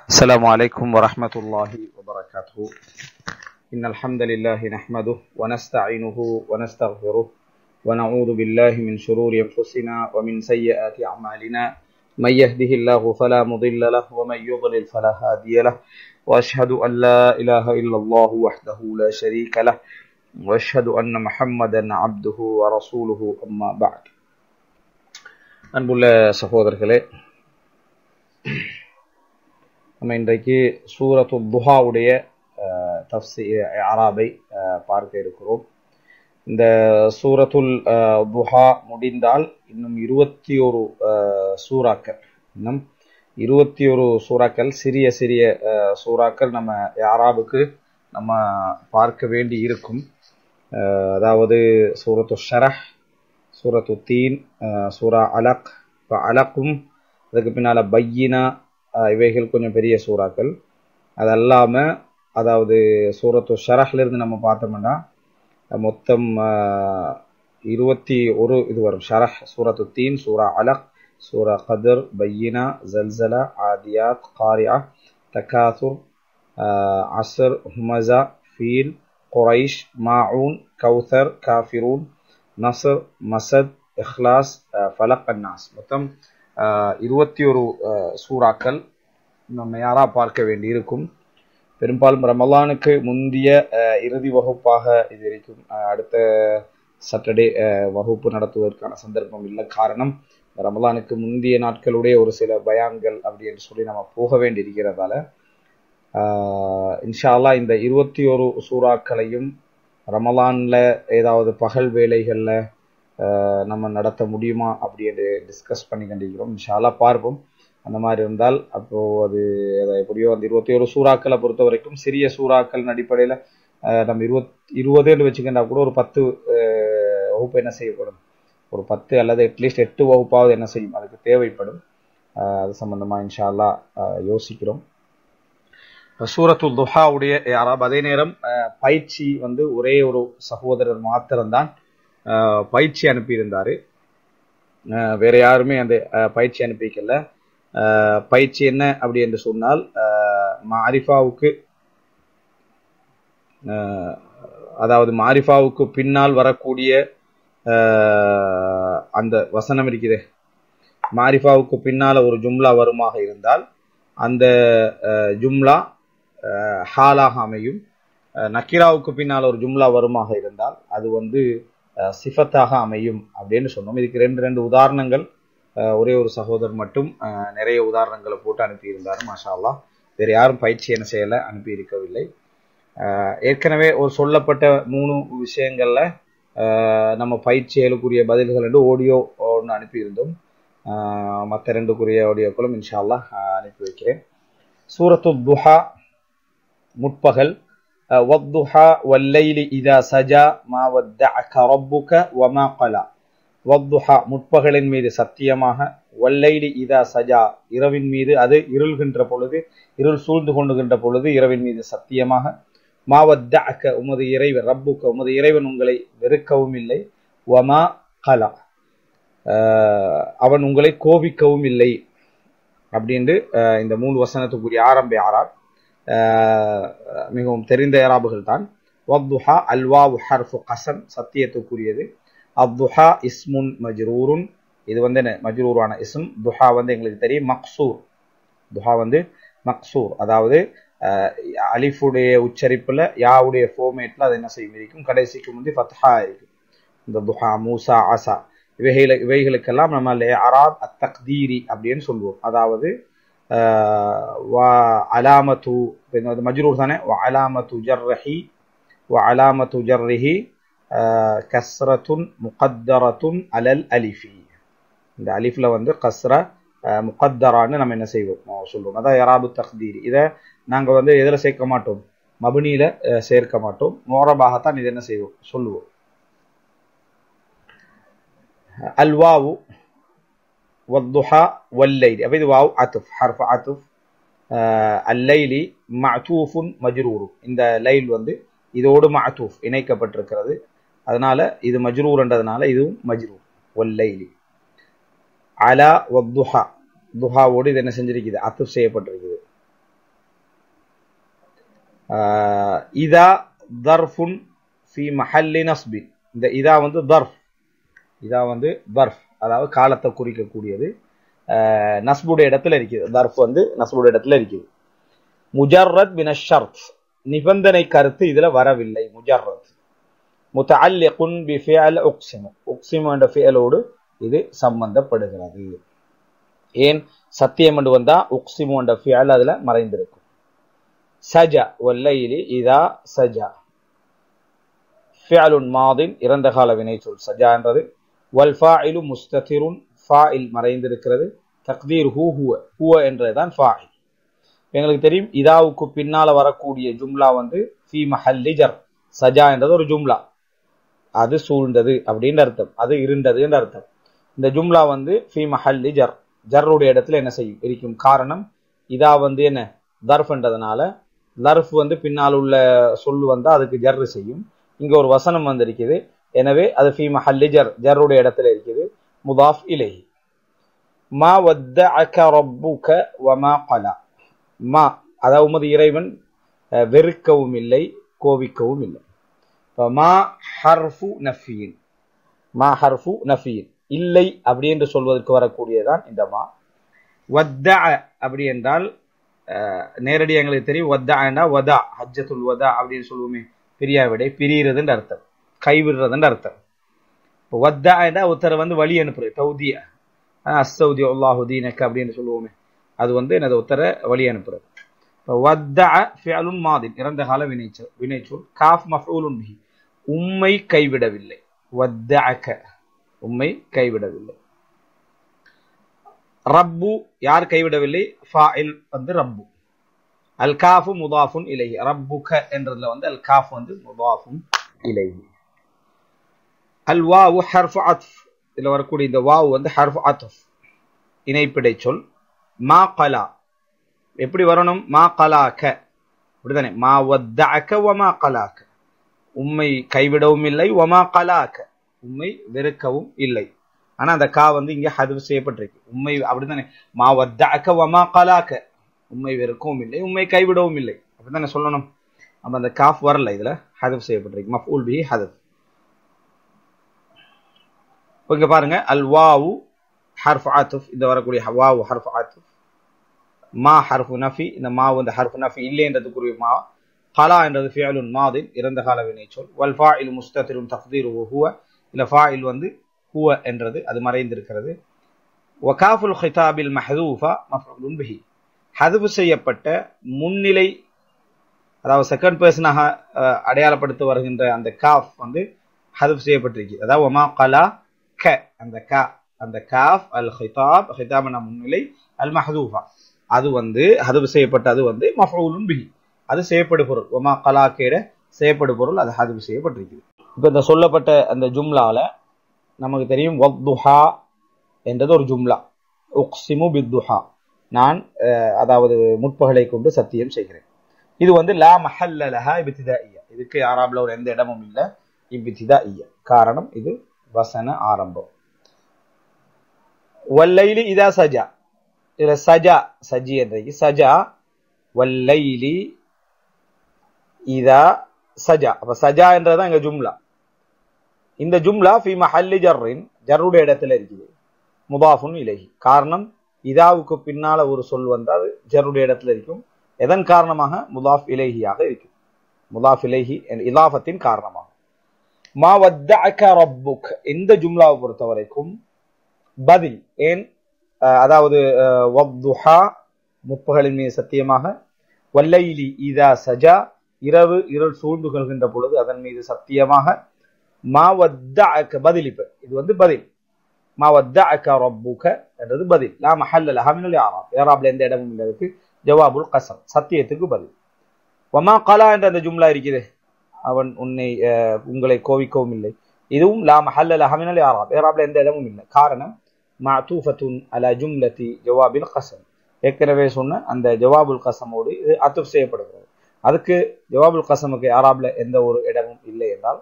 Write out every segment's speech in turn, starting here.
السلام عليكم ورحمة الله وبركاته. إن الحمد لله نحمده ونستعينه ونستغفره ونعوذ بالله من شرور أنفسنا ومن سيئات أعمالنا. من يهده الله فلا مضل له ومن يضلل فلا هادي له. وأشهد أن لا إله إلا الله وحده لا شريك له وأشهد أن محمدا عبده ورسوله أما بعد. அன்புள்ள சகோதரர்களே, நம்ம இன்றைக்கு சூரத்துல் துஹாவுடைய தஃப்ஸீர் அராபை பார்க்க இருக்கிறோம். இந்த சூரத்துல் துஹா முடிந்தால் இன்னும் 21 சூறாக்கள், இன்னும் 21 சூறாக்கள், சிறிய சிறிய சூறாக்கள் நம்ம அராபுக்கு நம்ம பார்க்க வேண்டி இருக்கும். அதாவது சூரத்து ஷரஹ், சூரத்து தீன், சூரா அலக், அலக்கும், அதுக்கு பின்னால் பையினா, இவைகள் கொஞ்சம் பெரிய சூறாக்கள். அது அல்லாமல் அதாவது சூரத்து ஷரஹ்லேருந்து நம்ம பார்த்தோம்னா மொத்தம் 21 இது வரும். ஷரஹ், சூரத்து தீன், சூரா அலக், சூரா கதர், பையினா, ஜல்சலா, ஆதியாத், காரியா, தகாசுர், அஸ்ர், ஹுமஸா, ஃபீல், குரைஷ், மாஊன், கௌசர், காஃபிரூன், நஸ்ர், மசத், இஹ்லாஸ், ஃபலக், அன்னாஸ். மொத்தம் 21 சூறாக்கள் நம்ம யாரா பார்க்க வேண்டி இருக்கும். பெரும்பாலும் ரமலானுக்கு முந்தைய இறுதி வகுப்பாக இது இருக்கும். அடுத்த சாட்டர்டே வகுப்பு நடத்துவதற்கான சந்தர்ப்பம் இல்லை. காரணம், ரமலானுக்கு முந்தைய நாட்களுடைய ஒரு சில பயான்கள் அப்படி என்று சொல்லி நம்ம போக வேண்டி இருக்கிறதால இன்ஷா அல்லாஹ் இந்த 21 சூறாக்களையும் ரமலான்ல ஏதாவது பகல் வேலைகளில் நம்ம நடத்த முடியுமா அப்படி என்று டிஸ்கஸ் பண்ணி கண்டிக்கிறோம். இன்ஷா அல்லாஹ் பார்ப்போம். அந்த மாதிரி இருந்தால் அப்போது அது எப்படியோ அந்த 21 சூறாக்களை பொறுத்த வரைக்கும் சிறிய சூறாக்கள் அடிப்படையில் நம்ம 20 வச்சுக்கிட்டா கூட ஒரு 10 வகுப்பு என்ன செய்யப்படும், ஒரு 10 அல்லது அட்லீஸ்ட் 8 வகுப்பாவது என்ன செய்யும், அதுக்கு தேவைப்படும். அது சம்பந்தமாக இன்ஷா அல்லாஹ் யோசிக்கிறோம். சூரத்துல் துஹாவுடைய அராப். அதே நேரம் பயிற்சி ஒரே ஒரு சகோதரர் மாத்திரம்தான் பயிற்சி அனுப்பியிருந்தாரு. வேற யாருமே அந்த பயிற்சி அனுப்பிக்கல. பயிற்சி என்ன அப்படி என்று சொன்னால், மாரிஃபாவுக்கு அதாவது மாரிஃபாவுக்கு பின்னால் வரக்கூடிய அந்த வசனம் இருக்குது. மாரிஃபாவுக்கு பின்னால ஒரு ஜும்லா வருமாக இருந்தால் அந்த ஜும்லா ஹாலாக அமையும். நக்கிராவுக்கு பின்னால் ஒரு ஜும்லா வருமாக இருந்தால் அது சிஃபத்தாக அமையும் அப்படின்னு சொன்னோம். இதுக்கு ரெண்டு உதாரணங்கள் ஒரே ஒரு சகோதரர் மட்டும் நிறைய உதாரணங்களை போட்டு அனுப்பியிருந்தார். மாஷா அல்லாஹ். வேறு யாரும் பயிற்சி என்ன செய்யலை, அனுப்பி இருக்கவில்லை. ஏற்கனவே ஒரு சொல்லப்பட்ட 3 விஷயங்கள்ல நம்ம பயிற்சிகளுக்குரிய பதில்கள் என்று ஆடியோ ஒன்று அனுப்பியிருந்தோம். மற்ற 2 ஆடியோக்களும் இன்ஷா அல்லாஹ் அனுப்பி வைக்கிறேன். சூரத்துல் துஹா முற்பகல். வத்துஹா வல்லைலி இதா சஜா மா வத்தஅக ரப்புக வமா கலா. வத்துஹா முற்பகலின் மீது சத்தியமாக, வல்லைலி இதா சஜா இரவின் மீது அது இருள்கின்ற பொழுது, இருள் சூழ்ந்து கொண்டுகின்ற பொழுது இரவின் மீது சத்தியமாக, மா வத்தஅக உமது இறைவன், ரப்புக உமது இறைவன் உங்களை வெறுக்கவும் இல்லை, வமா கலா அவன் உங்களை கோபிக்கவும் இல்லை அப்படின்ட்டு இந்த 3 வசனத்துக்குரிய ஆரம்ப ஆராப் மிகவும் தெரிந்த ஏராபுகள் தான். வத்துஹா அல்வாவு ஹர்ஃபு கஸம், சத்தியத்துக்குரியது. அத்துஹா இஸ்முன் மஜ்ரூருன், இது என்ன மஜ்ரூரான இஸ்ம். துஹா எங்களுக்கு தெரியும் மக்சூர். துஹா மக்சூர், அதாவது அலிஃபுடைய உச்சரிப்புல யாவுடைய ஃபார்மேட்ல அது என்ன செய்யும் இருக்கும், கடைசிக்கு முந்தி ஃபத்ஹா இருக்கும். இந்த துஹா, மூசா, ஆசா இவைகளுக்கெல்லாம் நம்ம அராப் அத்தக்தீரி அப்படின்னு சொல்லுவோம். அதாவது அலாமத்து மஜ்ரூர் தானே. அலாமத்து ஜர்ரஹி அலாமத்து ஜர்ரிஹி கஸ்ரத்துன் முகத்தரத்துன் அலல் அலிஃபி. இந்த அலிஃப்ல கஸ்ரா முகத்தரான்னு நம்ம என்ன செய்வோம் சொல்லுவோம். அதான் இராபு தக்தீரி. இதை நாங்கள் எதில் சேர்க்க மாட்டோம், மபனியில சேர்க்க மாட்டோம். மோரபாகத்தான் இது என்ன செய்வோம் சொல்லுவோம். அல்வாவு வத்துஹா வல்லைலி, அப்போ இது வாவ் அத்துஃப், ஹர்ஃப் அத்துஃப். அல்லைலி மஅதூஃபுன் மஜ்ரூரு, இந்த லைல் இதோடு மஅதூஃப் இணைக்கப்பட்டிருக்கிறது. அதனால இது மஜ்ரூர்ன்றதுனால இதுவும் மஜ்ரூர். வல்லைலி அலா வத்துஹா, துஹாவோடு இது என்ன செஞ்சிருக்குது, அத்துஃப் செய்யப்பட்டிருக்குது. இதா தர்ஃபுன் ஃபி மஹல்லி நஸ்பின். இந்த இதா வந்து தர்ஃப், இதா வந்து தர்ஃப் அதாவது காலத்தை குறிக்கக்கூடியது. நஸ்புடைய இடத்துல இருக்குது. தர்ஃப் வந்து நஸ்புடைய இடத்துல இருக்குது. முஜர்ரத் பின் ஷர்த், நிபந்தனை கருத்து இதுல வரவில்லை. முஜர்ரத் முத்தஅல்லிகுன் பிஃபிஅல் உக்ஸிமு, உக்ஸிமு என்ற ஃபிஅலோடு இது சம்பந்தப்படுகிறது. ஏன் சத்தியம் என்று வந்தா உக்ஸிமு என்ற ஃபிஅல் அதுல மறைந்திருக்கும். சஜா வல்லைலி இதா சஜா, ஃபிஅலுன் மாதின் இறந்த கால வினை சொல் சஜா என்றது. வல் ஃபாயிலு முஸ்ததிருன், ஃபாயில் மறைந்திருக்கிறது. தக்தீர் ஹூ ஹுவ, ஹுவ என்றதுதான் ஃபாயில். எங்களுக்கு தெரியும் இதாவுக்கு பின்னால வரக்கூடிய ஜும்லா வந்து ஃபி மஹல்லி ஜர். சஜா என்றது ஒரு ஜும்லா, அது சூழ்ந்தது அப்படின்ற அர்த்தம், அது இருண்டது என்ற அர்த்தம். இந்த ஜும்லா வந்து ஃபி மஹல்லி ஜர், ஜர்ருடைய இடத்துல என்ன செய்யும் இருக்கும். காரணம் இதா வந்து என்ன தர்ஃப் என்றதுனால லர்ஃப் வந்து பின்னால் உள்ள சொல்லு வந்தா அதுக்கு ஜர்ரு செய்யும். இங்க ஒரு வசனம் வந்து இருக்குது, எனவே அது ஃபி மஹல்லி ஜர், ஜர்ருடைய இடத்துல இருக்குது. முதாஃப் இலைஹி. மா வத்தஅக ரப்புக வமா கலா, மா அதாவது உமது இறைவன் வெறுக்கவும் இல்லை கோபிக்கவும் இல்லை. மா ஹர்ஃபு நஃபியின், மா ஹர்ஃபு நஃபியின் இல்லை அப்படி என்று சொல்வதற்கு வரக்கூடியதான் இந்த மா. வத்தஅ அப்படி என்றால் நேரடியாக எங்களுக்கு தெரியும். வத்தஅனா வதா, ஹஜ்ஜத்துல் வதா அப்படின்னு சொல்லுவோமே, பிரியாவிடை, பிரிகிறதுன்ற அர்த்தம், கைவிடுறதுன்ற அர்த்தம். வத்தஅனா ஒருத்தரை வந்து வழி அனுப்புறது, தௌதியா, அஸ்ஸௌதி அல்லாஹு தீனக அப்படின்னு சொல்லுவோமே, அது வந்து எனது ஒருத்தரை வழி அனுப்புறது. வத்தஅ ஃபிஅலுன் மாதின் இறந்த கால வினைச்சொல். காஃப் மஃஊலுன் பிஹி, உம்மை கைவிடவில்லை. வத்தஅக உம்மை கைவிடவில்லை. ரப்பு யார் கைவிடவில்லை, ஃபாயில் வந்து ரப்பு. அல் காஃபு முதாஃபுன் இலைஹி, ரப்புக என்றதுல வந்து அல் காஃப் வந்து முதாஃபுன் இலைஹி. அல் வாவு ஹர்ஃபு அத்ஃப், இதுல வரக்கூடிய இந்த வாவு வந்து ஹர்ஃபு அத்ஃப், இணைப்பிடை சொல். மா கலா எப்படி வரணும், மா கலாக்க அப்படிதானே. மா வத்தஅக வமா கலாக்க, உம்மை கைவிடவும் இல்லை, வமா கலாக்க உம்மை வெறுக்கவும் இல்லை. ஆனா அந்த கா வந்து இங்க ஹதுஃப் செய்யப்பட்டிருக்கு. உம்மை அப்படித்தானே, மா வத்தஅக வமா கலாக்க, உம்மை வெறுக்கவும் இல்லை உம்மை கைவிடவும் இல்லை அப்படித்தானே சொல்லணும். அப்ப அந்த காஃப் வரல, இதுல ஹதுஃப் செய்யப்பட்டிருக்கு. மஃஊல் பிஹி ஹதுஃப். இங்க பாருங்க, அல் வாவு ஹர்ஃபு அத்ஃப், இந்த வரக்கூடிய வாவு ஹர்ஃபு அத்ஃப். மா ஹர்ஃபு நஃபி, இந்த மா வந்து ஹர்ஃபு நஃபி இல்லைன்றதுக்குரிய மா. கலா என்றது ஃபிஅலுன் மாதின் இறந்த கால வினைச்சொல். வல் ஃபாயிலு முஸ்ததிருன் தக்தீருஹு ஹுவ, இல்ல ஃபாயில் வந்து ஹுவ என்றது அது மறைந்திருக்கிறது. வகாஃபுல் ஹிதாபில் மஹ்தூஃபா மஃஊலுன் பிஹி, ஹதுஃப் செய்யப்பட்ட முன்னிலை அதாவது செகண்ட் பர்சனாக அடையாளப்படுத்த வருகின்ற அந்த காஃப் வந்து ஹதுஃப் செய்யப்பட்டிருக்கு. அதாவது வமா கலா க, அந்த கா, அந்த காஃப் அல் ஹிதாப், ஹிதாப்னா முன்னிலை, அல் மஹ்தூஃபா அது வந்து ஹதுஃப் செய்யப்பட்ட, அது வந்து மஃஊலுன் பிஹி, அது செய்யப்படு பொருள். வமா கலா கேட செய்யப்படு பொருள், அது ஹதுஃப் செய்யப்பட்டிருக்கு. இப்ப இந்த சொல்லப்பட்ட அந்த ஜும்லால நமக்கு தெரியும் வத்துஹா என்றது ஒரு ஜும்லா. உக்ஸிமு பித்துஹா, நான் அதாவது முற்பகலை கொண்டு சத்தியம் செய்கிறேன். இது வந்து லா மஹல்ல லஹா இப்திதாஇய்யா, இதுக்கு ஆரம்பல ஒரு எந்த இடமும் இல்ல, இப்திதாஇய்யா. காரணம் இது வசன ஆரம்பம். வல்லைலி இதா சஜா, இதுல சஜா சஜி என்றது சஜா, வல்லைலி இதா சஜா. அப்ப சஜா என்றதான் இங்க ஜும்லா. இந்த ஜும்லா ஃபி மஹல்லி ஜர்ரின், ஜர்ருடைய இடத்துல இருக்குது. முதாஃபுன் இலைஹி, காரணம் இதாவுக்கு பின்னால ஒரு சொல் வந்தால் ஜர்ருடைய இடத்துல இருக்கும். எதன் காரணமாக, முதாஃப் இலைஹியாக இருக்கும். முதாஃப் இலைஹி இதாஃபத்தின் காரணமாக. மா வத்தஅக ரப்புக், இந்த ஜும்லாவை பொறுத்த வரைக்கும் பதில். ஏன், அதாவது வத்துஹா முற்பகலின் மீது சத்தியமாக, வல்லைலி இதா சஜா இரவு இருள் சூழ்ந்து கொள்கின்ற பொழுது அதன் மீது சத்தியமாக. மா வத்தஅக பதில், இப்ப இது வந்து பதில். மா வத்தஅக ரப்புக என்றது பதில். லா மஹல்ல லஹா மினல் இஅராப், இஅராப்ல எந்த இடமும் இல்லை, அதுக்கு ஜவாபுல் கஸம், சத்தியத்துக்கு பதில். வமா கலா என்ற அந்த ஜும்லா இருக்குது, அவன் உங்களை கோவிக்கவும் இல்லை, இதுவும் லா மஹல்ல லஹா மினல் இஅராப், இஅராப்ல எந்த இடமும் இல்லை. காரணம் மஅதூஃபத்துன் அலா ஜும்லதி ஜவாபில் கஸம், ஏற்கனவே சொன்ன அந்த ஜவாபுல் கஸமோடு இது அத்துஃப் செய்யப்படுகிறது. அதுக்கு ஜவாபுல் கஸமுக்கு இஅராப்ல எந்த ஒரு இடமும் இல்லை என்றால்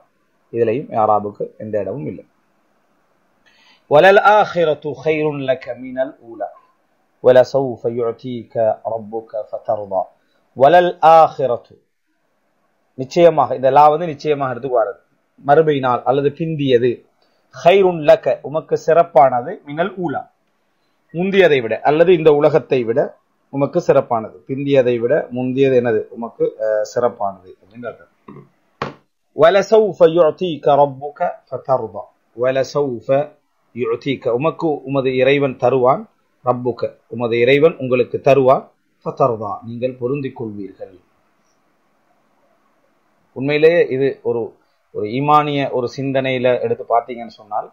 இதுலயும் இஅராபுக்கு எந்த இடமும் இல்லை. வலல் ஆখিরাতু கைருன் லக மினல் ஊலா வலசௌஃப யுஅதீக ரப்புக ஃபதர்தா. வலல் ஆখিরাতু, நிச்சயமாக, இந்த லா வந்து நிச்சயமாக எடுத்து வர்றது மறுமை நாள் அல்லது பிந்தியது. ஹைருன் லக உமக்கு சிறப்பானது, மினல் ஊலா முந்தியதை விட அல்லது இந்த உலகத்தை விட உமக்கு சிறப்பானது. பிந்தியதை விட முந்தியது என்னது உமக்கு சிறப்பானது அப்படின்னு அர்த்தம். வலசௌஃப யுஅதீக ரப்புக ஃபதர்தா. வலசௌஃப யுஅதீக உமக்கு உமது இறைவன் தருவான், ரப்புக உமது இறைவன் உங்களுக்கு தருவான், ஃபதர்தா நீங்கள் பொருந்திக் கொள்வீர்கள். உண்மையிலேயே இது ஒரு ஒரு ஈமானிய ஒரு சிந்தனையில எடுத்து பார்த்தீங்கன்னு சொன்னால்,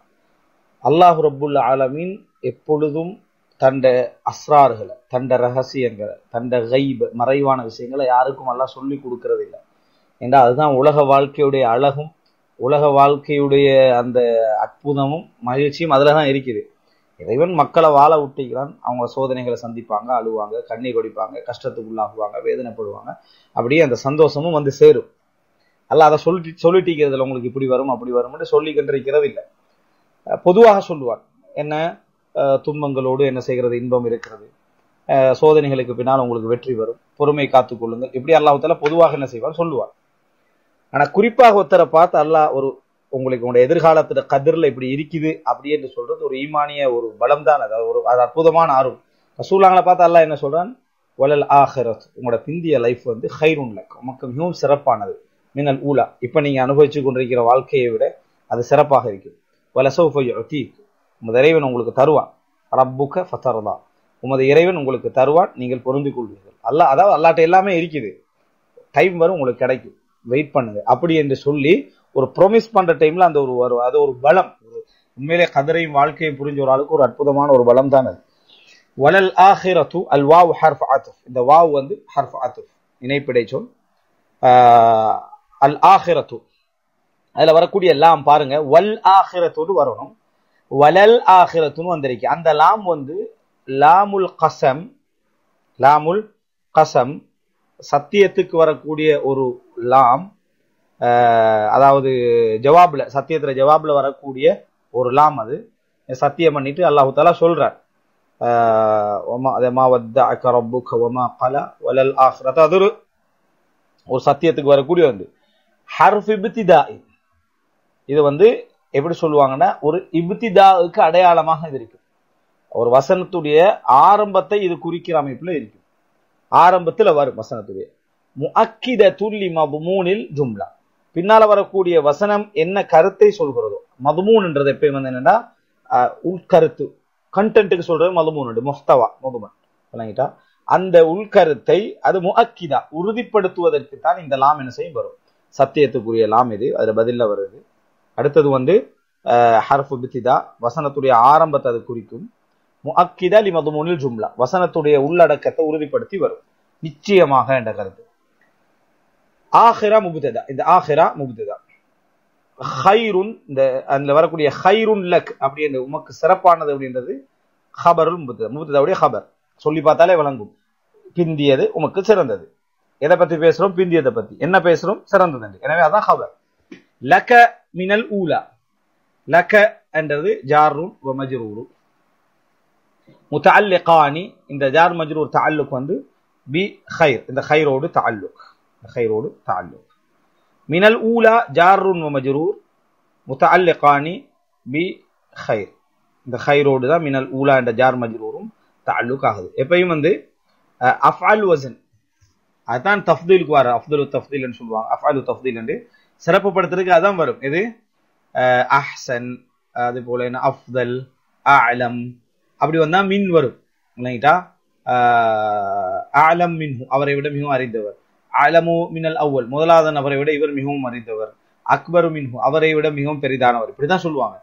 அல்லாஹ் ரப்புல் ஆலமீன் எப்பொழுதும் தண்ட அஸ்ரார்களை, தண்ட ரகசியங்களை, தண்ட கைப் மறைவான விஷயங்களை யாருக்கும் அல்லாஹ் சொல்லி கொடுக்கறது இல்லை. ஏன்னா அதுதான் உலக வாழ்க்கையுடைய அழகும், உலக வாழ்க்கையுடைய அந்த அற்புதமும் மகிழ்ச்சியும் அதுலதான் இருக்குது. இறைவன் மக்களை வாழ விட்டுக்கிறான். அவங்க சோதனைகளை சந்திப்பாங்க, அழுவாங்க, கண்ணீர் வடிப்பாங்க, கஷ்டத்துக்குள்ளாகுவாங்க, வேதனைப்படுவாங்க. அப்படியே அந்த சந்தோஷமும் வந்து சேரும். அல்ல அதை சொல்லிட்டிருக்கிறதுல உங்களுக்கு இப்படி வரும் அப்படி வரும்னு சொல்லி கண்டிருக்கிறது இல்லை. பொதுவாக சொல்லுவார், என்ன துன்பங்களோடு என்ன செய்கிறது, இன்பம் இருக்கிறது, சோதனைகளுக்கு பின்னால் உங்களுக்கு வெற்றி வரும், பொறுமை காத்துக்கொள்ளுங்கள், இப்படி அல்லாஹ்வுத்தாலா பொதுவாக என்ன செய்வார் சொல்லுவார். ஆனா குறிப்பாக ஒருத்தரை பார்த்து அல்லாஹ் ஒரு உங்களுக்கு உங்களுடைய எதிர்காலத்துல கதிர்ல இப்படி இருக்குது அப்படி என்று சொல்றது ஒரு ஈமானிய ஒரு பலம் தான். அது அற்புதமான ஆர்வம். ரசூலுல்லாஹ்களை பார்த்து அல்லாஹ் என்ன சொல்றான், வலல் ஆஹிரத் உங்களோட பிந்திய லைஃப் வந்து ஹைருன் லக் உமக்கு மிகவும் சிறப்பானது, மினல் ஊலா இப்ப நீங்க அனுபவிச்சு கொண்டிருக்கிற வாழ்க்கையை விட அது சிறப்பாக இருக்குது. வலசௌஃப யுஅதீக் உமது இறைவன் உங்களுக்கு தருவான், ரப்புக ஃபதர்தா உமது இறைவன் உங்களுக்கு தருவான், நீங்கள் பொருந்திக் கொள்வீர்கள். அல்லாஹ் அதாவது அல்லாஹ்ட்ட எல்லாமே இருக்குது, டைம் வரும் உங்களுக்கு கிடைக்கும், வெயிட் பண்ணுங்க அப்படி என்று சொல்லி ஒரு ப்ராமிஸ் பண்ற டைம்ல அந்த ஒரு அது ஒரு பலம். உண்மையிலே கதரையும் வாழ்க்கையும் புரிஞ்ச ஒரு ஆளுக்கு ஒரு அற்புதமான ஒரு பலம் தான் அது. வலல் ஆஹிரத்து அல் வாவ் ஹர்ஃப் ஆத்திஃப். இந்த வாவ் வந்து ஹர்ஃப் ஆத்திஃப் இணைப்பிடை சொல். அல் ஆஹிரத்து அதுல வரக்கூடிய லாம் பாருங்க, வல் ஆஹிரத்தோடு வரணும். வலல் ஆஹிரத்துன்னு வந்திருக்கு. அந்த லாம் வந்து லாமுல் கசம், லாமுல் கசம் சத்தியத்துக்கு வரக்கூடிய ஒரு லாம். அதாவது ஜவாப்ல, சத்தியத்துல ஜவாப்ல வரக்கூடிய ஒரு லாம். அது சத்தியம் பண்ணிட்டு அல்லாஹ் தஆலா சொல்றார், அது ஒரு சத்தியத்துக்கு வரக்கூடிய வந்து ஹர்ஃப் இப்திதாஇ. இது வந்து எப்படி சொல்லுவாங்கன்னா ஒரு இப்திதாவுக்கு அடையாளமாக இது இருக்கு. ஒரு வசனத்துடைய ஆரம்பத்தை இது குறிக்கிற அமைப்புல இருக்கு. ஆரம்பத்துல வரும் வசனத்துடைய முஅக்கிதத்துல் லிமதுமூனில் ஜும்லா. பின்னால வரக்கூடிய வசனம் என்ன கருத்தை சொல்கிறதோ, மதுமூன்ன்றது எப்பயும் வந்து என்னன்னா உள்கருத்து, கண்டென்ட்டுக்கு சொல்றது மதுமூன், முஹ்தவா மதுமன் விளங்கிட்டா. அந்த உள்கருத்தை அது முஅக்கிதா உறுதிப்படுத்துவதற்கு தான் இந்த லாம் என்ன செய்யும் வரும், சத்தியத்துக்குரிய லாம் இது, அதுல பதில்ல வருது. அடுத்தது வந்து ஹர்ஃப் இப்திதா வசனத்துடைய ஆரம்பத்தை அது குறிக்கும். முஅக்கிதா லிமதுமூனில் ஜும்லா வசனத்துடைய உள்ளடக்கத்தை உறுதிப்படுத்தி வரும் நிச்சயமாக என்ற கருத்து. ஆஹிரா முப்ததா, இந்த ஆஹிரா முப்ததா. ஹைருன் இந்த அதுல வரக்கூடிய ஹைருன் லக் அப்படின்ற உமக்கு சிறப்பானது அப்படின்றது ஹபருல் முப்ததா, முப்ததாவுடைய ஹபர். சொல்லி பார்த்தாலே விளங்கும், பிந்தியது உமக்கு சிறந்தது. எதை பத்தி பேசுறோம், பிந்தியதை பத்தி என்ன பேசுறோம், சிறந்தது. எனவே அதான் ஹபர். லக மினல் ஊலா, லக என்றது ஜாருன் வ மஜ்ரூர். முத்தஅல்லிகானி இந்த ஜார் மஜ்ரூர் தஅல்லுக் வந்து பி கைர், இந்த கைரோடு தஅல்லுக், கைரோடு தஅல்லுக். மினல் ஊலா ஜாருன் வ மஜ்ரூர் முத்தஅல்லிகானி பி கைர், இந்த கைரோடு தான் மினல் ஊலா என்ற ஜார் மஜ்ரூரும் தஅல்லுக் ஆகுது. எப்பயும் வந்து அஃஅல் வஸன் அதான் தஃதீலுக்கு வர, அஃதலு தஃதீல்னு சொல்லுவாங்க, அஃஅலு தஃதீல் என்று சிறப்புப்படுத்துறதுக்கு அதான் வரும். இது அஹ்சன், அது போல என்ன அஃதல், அஅலம் அப்படி வந்தா மின் வரும் இல்லைங்களா. அஅலம் மின்ஹு அவரை விட மிகவும் அறிந்தவர், அலமு மினல் அவ்வல் முதலாவது நபரை விட இவர் மிகவும் அறிந்தவர், அக்பரு மின்ஹு அவரை விட மிகவும் பெரிதானவர், இப்படிதான் சொல்லுவாங்க.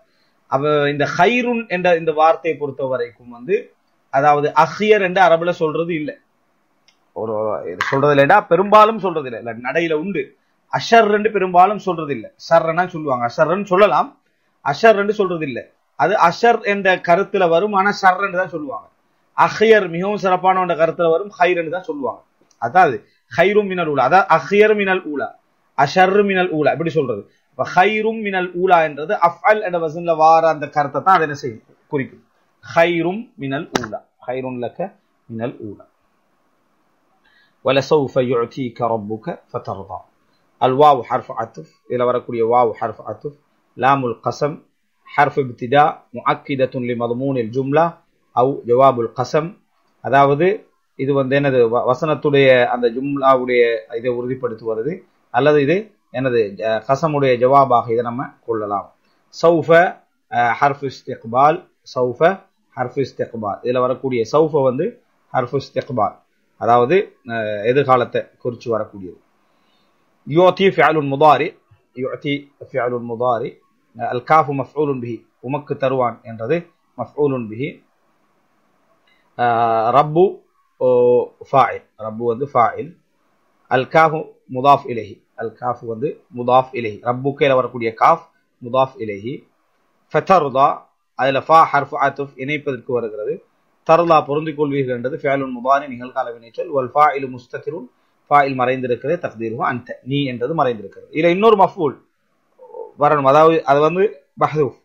அவ இந்த ஹைருன் என்ற இந்த வார்த்தையை பொறுத்த வரைக்கும் வந்து அதாவது அஹியர் என்ற அரபுல சொல்றது இல்லை, ஒரு சொல்றது இல்லைடா, பெரும்பாலும் சொல்றது இல்லை, நடையில உண்டு. அஷர் என்று பெரும்பாலும் சொல்றது இல்லை, ஷர்ரனா சொல்லுவாங்க, அஷர்ன்னு சொல்லலாம், அஷர் என்று சொல்றது இல்லை. அது அஷர் என்ற கருத்துல வரும், ஆனா ஷர் என்று தான் சொல்லுவாங்க. அஹியர் மிகவும் சிறப்பான என்ற கருத்துல வரும், ஹைர் என்று தான் சொல்லுவாங்க. அதாவது ஹைரும் மினல் ஊலா, அதாவது அஹியர் மினல் ஊலா, அஷர் மினல் ஊலா இப்படி சொல்றது. ஹைரும் மினல் ஊலா என்றது அஃஅல் என்ற வஸன்ல வார அந்த கருத்தை தான் அதை என்ன செய்யும் குறிக்கும். ஹைரும் மினல் ஊலா, ஹைருன் லக மினல் ஊலா. வலசௌஃப யுஅதீக ரப்புக ஃபதர்தா அல் வாவ் ஹர்ஃப் அத்ஃப், இதில் வரக்கூடிய வாவ் ஹர்ஃப் அத்ஃப். லாமுல் கசம் ஹர்ஃப் இப்திதா முஅக்கிதத்துன் லிமத்மூனில் ஜும்லா அவ் ஜவாபுல் கசம். அதாவது இது என்னது வசனத்துடைய அந்த ஜும்லாவுடைய இதை உறுதிப்படுத்துவது, அல்லது இது எனது கசமுடைய ஜவாபாக இதை நம்ம கொள்ளலாம். சௌஃப ஹர்ஃப் இஸ்திக்பால், சௌஃப ஹர்ஃப் இஸ்திக்பால். இதில் வரக்கூடிய சௌஃப ஹர்ஃப் இஸ்திக்பால், அதாவது எதிர்காலத்தை குறித்து வரக்கூடியது. யுஅதி ஃபிஅலுன் முதாரி, யுஅதி ஃபிஅலுன் முதாரி. அல் காஃபு மஃஊலுன் பிஹி, உமக்கு தருவான் என்றது மஃஊலுன் பிஹி. ரப்பு ஃபாயில், ரப்பு ஃபாயில். அல் காஃபு முதாஃப் இலைஹி, அல் காஃபு முதாஃப் இலைஹி. ரப்புக்கையில் வரக்கூடிய காஃப் முதாஃப் இலைஹி. ஃபதர்தா, அதில் ஃபா ஹர்ஃப் அத்ஃப் இணைப்பதற்கு வருகிறது. தர்லா பொருந்திக் கொள்வீர்கள் என்றது ஃபிஅலுன் முதாரி நிகழ்கால வினைச்சொல். வல் ஃபாயிலு முஸ்ததிருன், ஃபாயில் மறைந்திருக்கிறது. தக்தீருஹு அன்த, நீ என்றது மறைந்திருக்கிறது. இதில் இன்னொரு மஃஊல் வரணும், அதாவது அது மஹ்தூஃப்.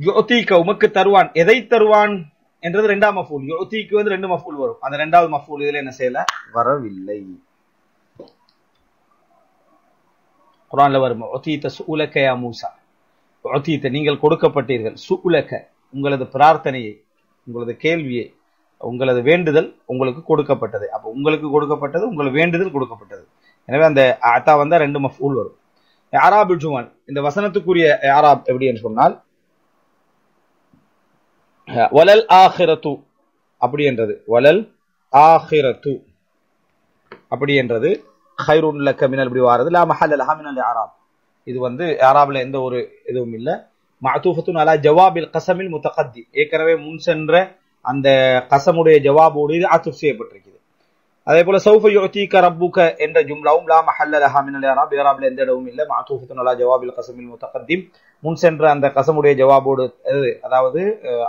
யுஅதீக உமக்கு தருவான், எதை தருவான் என்றது இரண்டாம் மஃஊல். யுஅதீக்கு ரெண்டு மஃஊல் வரும், அந்த இரண்டாவது மஃஊல் இதில் என்ன செய்யல, வரவில்லை. குர்ஆன்ல வரும் உஅதீத சுஉலக யா மூசா, உஅதீத நீங்கள் கொடுக்கப்பட்டீர்கள், சுஉலக உங்களது பிரார்த்தனையை, உங்களது கேள்வியை, உங்களது வேண்டுதல் உங்களுக்கு கொடுக்கப்பட்டது. அப்ப உங்களுக்கு கொடுக்கப்பட்டது, உங்களது வேண்டுதல் கொடுக்கப்பட்டது. எனவே அந்த அத்தா ரெண்டு மஃஊல் வரும். இஅராபுல் ஜுமல், இந்த வசனத்துக்குரிய இஅராப் எப்படி என்று சொன்னால், வலல் ஆஹிரத்து அப்படி என்றது, வலல் ஆஹிரத்து அப்படி என்றது கைருன் லக்க மினல் இப்படி வாரது. லா மஹல்ல லஹா மினல் இஅராப், இது இஅராப்ல எந்த ஒரு இதுவும் இல்ல. மஅதூஃபத்துன் அலா ஜவாபில் கஸமில் முத்தகத்தி, ஏற்கனவே முன் சென்ற அந்த கஸமுடைய ஜவாபோடு இது அத்ஃப் செய்யப்பட்டிருக்கிறது. அதே போல சௌஃப யுஅதீக ரப்புக என்ற ஜும்லாவும் லா மஹல்ல லஹா மினல் இஅராப், இஅராப்ல எந்த இடமும் இல்ல. மஅதூஃபத்துன் அலா ஜவாபில் கஸமில் முத்தகத்திம், முன் சென்ற அந்த கஸமுடைய ஜவாபோடு அதாவது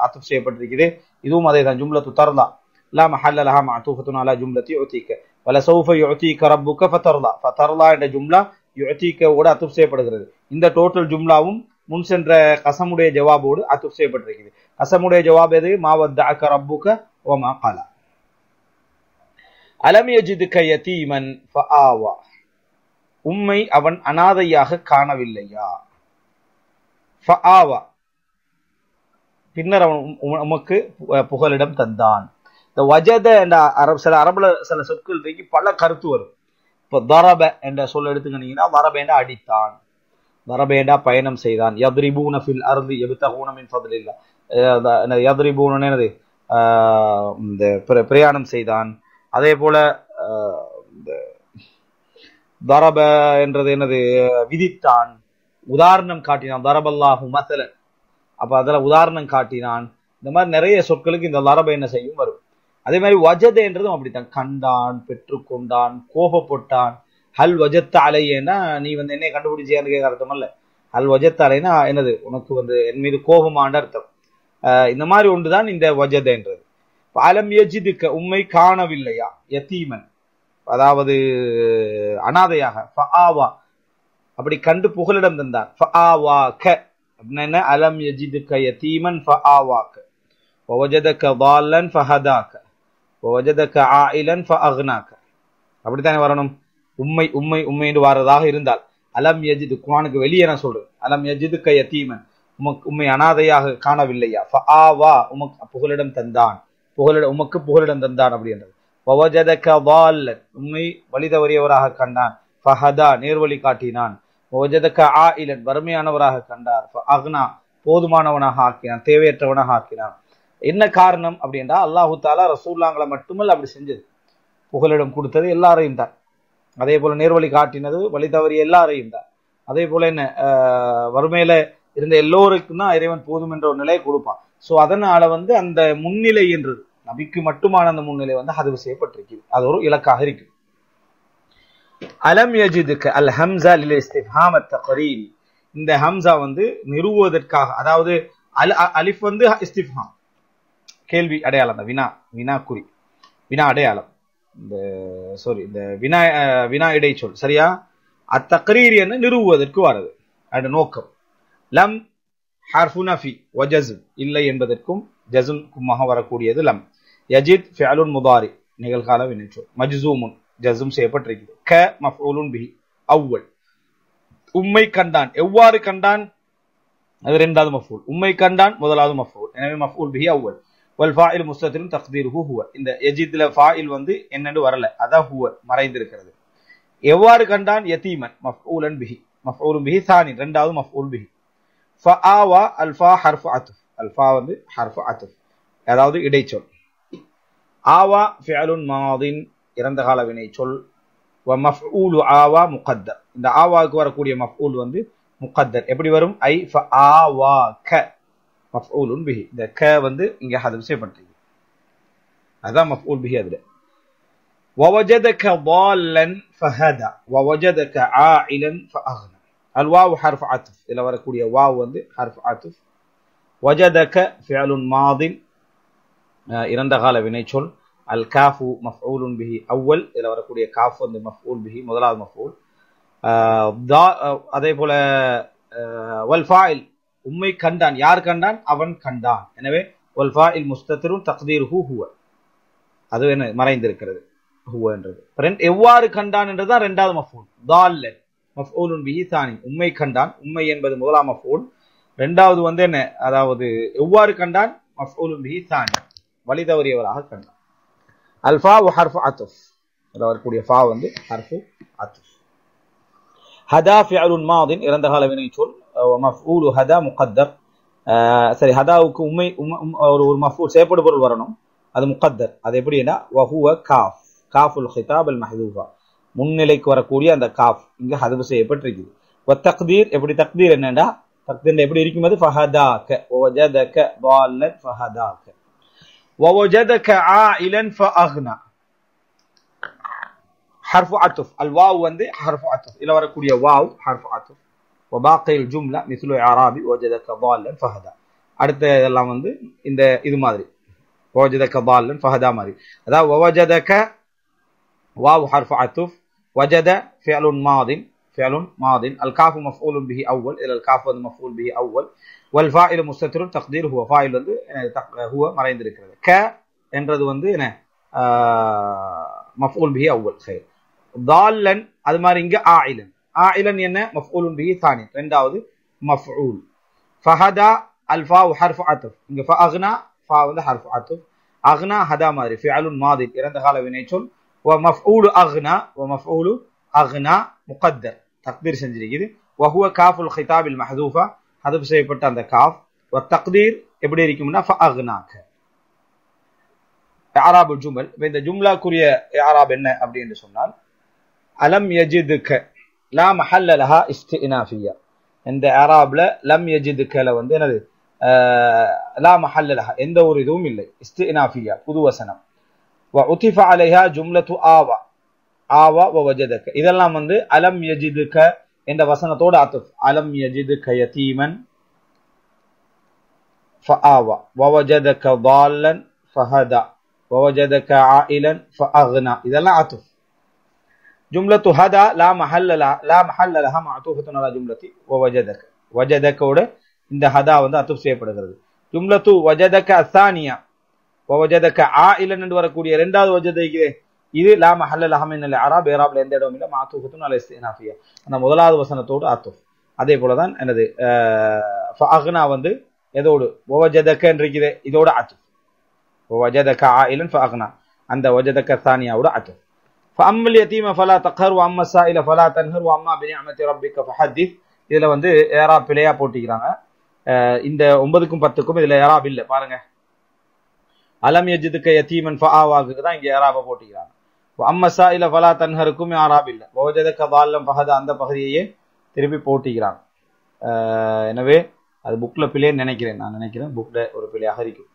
அத்ஃப் செய்யப்பட்டிருக்கிறது. இதுவும் அதே தான். ஜும்லத்து தர்லா லா மஹல்ல லஹா மஅதூஃபத்துன் அலா ஜும்லத்தி யுஅதீக. வல சௌஃப யுஅதீக ரப்புக ஃபதர்லா, ஃபதர்லா என்ற ஜும்லா யுஅதீக ஓட அத்ஃப் செய்யப்படுகிறது. இந்த டோட்டல் ஜும்லாவும் முன் சென்ற கஸமுடைய ஜவாபோடு அத்ஃப் செய்யப்பட்டிருக்கிறது. கஸமுடைய ஜவாப் எது? மா வத்தஅக ரப்புக வ மா கலா. அலம் யஜிதுக யதீமன் ஃபஆவா, உம்மை அவன் அனாதையாக காணவில்லையா? ஃபஆவா, பின்னர் அவன் உமக்கு புகலிடம் தந்தான். இந்த வஜத என்ற அரபுல சில சொற்கள் பல கருத்து வரும். இப்போ தரப என்ற சொல் எடுத்துக்கிட்டீங்கன்னா, வரபேண்டா அடித்தான், வரபேண்டா பயணம் செய்தான். யத்ரிபூன ஃபில் அர்தி யப்தகூன மின் ஃபத்லில்லாஹ், யத்ரிபூன என்னது இந்த பிரயாணம் செய்தான். அதே போல தரப என்றது என்னது, விதித்தான், உதாரணம் காட்டினான். தரபல்லாஹு மஸலன், அப்ப அதில் உதாரணம் காட்டினான். இந்த மாதிரி நிறைய சொற்களுக்கு இந்த தரப என்ன செய்யும் வரும். அதே மாதிரி வஜத என்றதும் அப்படித்தான், கண்டான், பெற்றுக்கொண்டான், கோபப்பட்டான். ஹல் வஜத்த அலையேன்னா நீ என்னை கண்டுபிடிச்சியான்னு கேட்க அர்த்தம் அல்ல. ஹல் வஜத்த அலைனா என்னது, உனக்கு என் மீது கோபமாண்ட அர்த்தம். இந்த மாதிரி ஒன்றுதான் இந்த வஜத என்றது. அலம் யஜிதுக, உம்மை காணவில்லையா, யதீமன் அதாவது அனாதையாக, ஃபஆவா அப்படி கண்டு புகலிடம் தந்தான். ஃபஆவாக அப்படின்னா என்ன, அலம் யஜிதுக யதீமன் ஃபஆவாக, வவஜதக ضالًا ஃபஹதாக, வவஜதக ஆயிலன் ஃபஅக்னாக, அப்படித்தானே வரணும். உம்மை உம்மை உம்மை என்று வாரதாக இருந்தால், அலம் யஜிது குர்ஆனுக்கு வெளியே நான் சொல்றேன், அலம் யஜிதுக யதீமன் உம்மை அனாதையாக காணவில்லையா, ஃபஆவா உமக்கு புகலிடம் தந்தான், உமக்கு புகலிடம் தந்தான் அப்படின்றது. வவஜதக ضالًا உம்மை வழி தவறியவராக கண்டான், ஃபஹதா நேர்வழி காட்டினான், வவஜதக ஆயிலன் வறுமையானவராக கண்டார், ஃபஅக்னா போதுமானவனாக ஆக்கினான், தேவையற்றவனாக ஆக்கினான். என்ன காரணம் அப்படின்றா, அல்லாஹு தாலா ரசூலுல்லாஹ்களை மட்டுமல்ல அப்படி செஞ்சது, புகலிடம் கொடுத்தது எல்லாரையும் தான். அதே போல நேர்வழி காட்டினது வழி தவறிய எல்லாரையும் தான். அதே போல என்ன, வறுமையில இருந்த எல்லோருக்கும் தான் இறைவன் போதும் என்ற ஒரு நிலையை கொடுப்பான். சோ அதனால அந்த முன்னிலை என்றது நபிக்கு மட்டுமான அந்த முன்னிலை ஹதுவு செய்யப்பட்டிருக்கு. அது ஒரு இலக்காக இருக்கு. அலம் யஜிதுக அல் ஹம்ஸா லில் இஸ்திஃப்ஹாம் அத்-தக்ரீரி, இந்த ஹம்ஸா நிறுவுவதற்காக, அதாவது அலிஃப் இஸ்திஃப்ஹாம் கேள்வி அடையாளம், அந்த வினா குறி, வினா அடையாளம், இந்த வினா இடைச்சொல் சரியா. அத்தக்ரீரி என்ன நிறுவுவதற்கு வரது அந்த நோக்கம். லம் ஹர்ஃபு நஃபி வ ஜஸ்ம், இல்லை என்பதற்கும் ஜஸ்முமாக வரக்கூடியது லம். யஜித் ஃபிஅலுன் முதாரி நிகழ்கால வினைச்சொல், மஜ்சூமுன் ஜஸ்ம் செய்யப்பட்டிருக்கிறது. க மஃஊலுன் பிஹி அவ்வல். உம்மை கண்டான், எவ்வாறு கண்டான், அது இரண்டாவது மஃபூல். உம்மை கண்டான் முதலாவது மஃபூல். எனவே மஃபூல் பிஹி அவ்வல். வல் ஃபாயில் முஸ்தத்திரும் தக்தீருஹு ஹுவ. இந்த யஜித்ல ஃபாயில் வந்து என்னன்னு வரல, அதான் ஹுவ மறைந்திருக்கிறது. எவ்வாறு கண்டான், யதீமன் மஃபூலன் பிஹி, மஃபூலுன் பிஹி சானி, இரண்டாவது மஃபூல் பிஹி. ஃபஆவா அல்ஃபா ஹர்ஃபு அத்ஃப், அல்ஃபா வந்து ஹர்ஃபு அத்ஃப், அதாவது இடைச்சொல். ஆவா ஃபிஅலுன் மாதின், இறந்த கால வினை சொல். வ மஃஊலு ஆவா முகத்தர், இந்த ஆவாவுக்கு வரக்கூடிய மஃஊல் வந்து முகத்தர். எப்படி வரும், ஐ ஃபஆவா க மஃஊலுன் பிஹி. இந்த க வந்து இங்க ஹதஃப் செய்யப்பட்டிருக்கு, அதான் மஃஊல் பிஹி. அதுல ووجدك ضالا فهدى ووجدك عائلا فأغنى. الواو حرف عطف, இதுல வரக்கூடிய வாவ் வந்து حرف عطف. وجدك فعل ماض, இறந்த கால வினைச்சொல். அல் காஃபு மஃஊலுன் பிஹி அவ்வல், இதுல வரக்கூடிய காஃப் வந்து மஃஊல் பிஹி முதலாவது மஃஊல். அதே போல வல் ஃபாயில், உம்மை கண்டான், யார் கண்டான், அவன் கண்டான். எனவே வல் ஃபாயில் முஸ்தத்திரும் தக்தீருஹு ஹுவ, அது என்ன மறைந்திருக்கிறது ஹுவ என்றது. எவ்வாறு கண்டான் என்றதுதான் இரண்டாவது மஃஊல். தால்லன் மஃஊலுன் பிஹி சானி, உம்மை கண்டான், உம்மை என்பது முதலாம் மஃஊல். இரண்டாவது வந்து என்ன, அதாவது எவ்வாறு கண்டான், மஃஊலுன் பிஹி சானி, வழி தவறியவராக கண்டான். அல்ஃபா ஹர்ஃபு அத்ஃப், அதுல வரக்கூடிய ஃபா வந்து ஹர்ஃபு அத்ஃப். ஹதா ஃபிஅலுன் மாதின், இறந்த கால வினைச்சொல். மஃஊலு ஹதா முகத்தர். சரி, ஹதாவுக்கு உம்மை ஒரு மஃஊல் செயல்படு பொருள் வரணும், அது முகத்தர். அது எப்படின்னா வஹுவ காஃப், காஃபுல் ஹிதாப் அல் மஹ்தூஃபா, முன்னிலைக்கு வரக்கூடிய அந்த காஃப் இங்க ஹதஃப் செய்யப்பட்டிருக்குது. வ தக்தீர், எப்படி தக்தீர் என்னன்னா, தக்தீர் எப்படி இருக்கும், அது ஃபஹதாக வஜதக ضالًا ஃபஹதாக ووجدك عائلا فأغنى. حرف عطف. الواو வந்து حرف عطف, இதுல வரக்கூடிய வாவ் حرف عطف. وباقي الجملة مثل اعراب وجدك ضالا فهدى. அடுத்த இதெல்லாம் வந்து இந்த இது மாதிரி وجدك ضالا فهدى மாதிரி. அதாவது ووجدك واو حرف عطف, وجد فعل ماض, فعل ماض. الكاف مفعول به اول, الى الكاف வந்து مفعول به اول. والفاعل مستتر تقدير هو, فاعل வந்து هو மறைந்திருக்கிறது. க என்றது வந்து என்ன, மஃஊல் பிஹி அவ்வல். خير. ضالًا, அது மாதிரி இங்க ஆயிலன், ஆயிலன் என்ன, மஃஊலுன் பிஹி சானி, இரண்டாவது மஃஊல். ஃபஹதா அல்ஃபா ஹர்ஃபு அத்ஃப், இங்க ஃபஅக்னா ஃபா வந்து ஹர்ஃபு அத்ஃப். அக்னா ஹதா மாதிரி ஃபிஅலுன் மாதி, இறந்த கால வினைச்சொல். வ மஃஊலு அக்னா, வ மஃஊலு அக்னா முகத்தர், தக்தீர் செஞ்சிருக்குது. வ ஹுவ காஃபுல் ஹிதாபில் மஹ்தூஃபா, ஹதஃப் செய்யப்பட்ட அந்த காஃப். வ தக்தீர் எப்படி இருக்கும்னா ஃபஅக்னாக. இஅராபுல் ஜுமல், இந்த ஜும்லாக்குரிய இஅராப் என்ன அப்படி என்று சொன்னால், அலம் யஜிதுக லா மஹல்ல லஹா இஸ்தினாஃபியா. இந்த இஅராப்ல லம் யஜிதுகல வந்து என்னது, லா மஹல்ல லஹா, எந்த ஒரு இதுவும் இல்லை, இஸ்தினாஃபியா புது வசனம். வ உதிஃப அலைஹா ஜும்லத்து ஆவா, ஆவா வ வஜதக, இதெல்லாம் வந்து அலம் யஜிதுக என்ற வசனத்தோட அத்ஃப். அலம் யஜிதுக யதீமன் ஃபஆவா, வ வஜதக ضالًا ஃபஹதா, வ வஜதக ஆயிலன் ஃபஅக்னா, இதெல்லாம் அத்ஃப். ஜும்லத்து ஹதா லா மஹல்ல லஹா மஅதூஃபத்துன் அலா ஜும்லத்தி வ வஜதக, வஜதகோட இந்த ஹதா வந்து அத்ஃப் செய்யப்படுகிறது. ஜும்லத்து வஜதக அஸ்ஸானியா வ வஜதக ஆயிலன் என்று வரக்கூடிய இரண்டாவது வஜதக, இது லா மஹல்ல லஹா மினல் இஅராப், இஅராப்ல எந்த இடமும் இல்ல, மஅதூஃபத்துன் அலா இஸ்தினாஃபியா, அந்த முதலாவது வசனத்தோடு அத்ஃப். அதே போலதான் என்னது ஃபஅக்னா வந்து எதோடு, வ வஜதக என்றிருக்குதே, இதோட அத்ஃப். வ வஜதக ஆயிலன் ஃபஅக்னா, அந்த வஜதக அஸ்ஸானியாவோட அத்ஃப். فأما اليتيم فلا تقهر وأما السائل فلا تنهر وأما بنعمة ربك فحدث. இதுல வந்து இஅராப் பிழையா போட்டிக்கிறாங்க. இந்த 9க்கும் 10க்கும் இதுல இஅராப் இல்ல பாருங்க. அலம் யஜிதுக யதீமன் ஃபஆவாக்கு தான் இங்க இஅராப போட்டிக்கிறாங்க. وأما السائل فلا تنهرக்கும் இஅராப் இல்ல. ووجدك ضالًا فهدى அந்த பகுதியையே திருப்பி போட்டிக்கிறாங்க. எனவே அது புக்ல பிழைன்னு நினைக்கிறேன், நான் நினைக்கிறேன் புக்ல ஒரு பிழையாக இருக்கும்.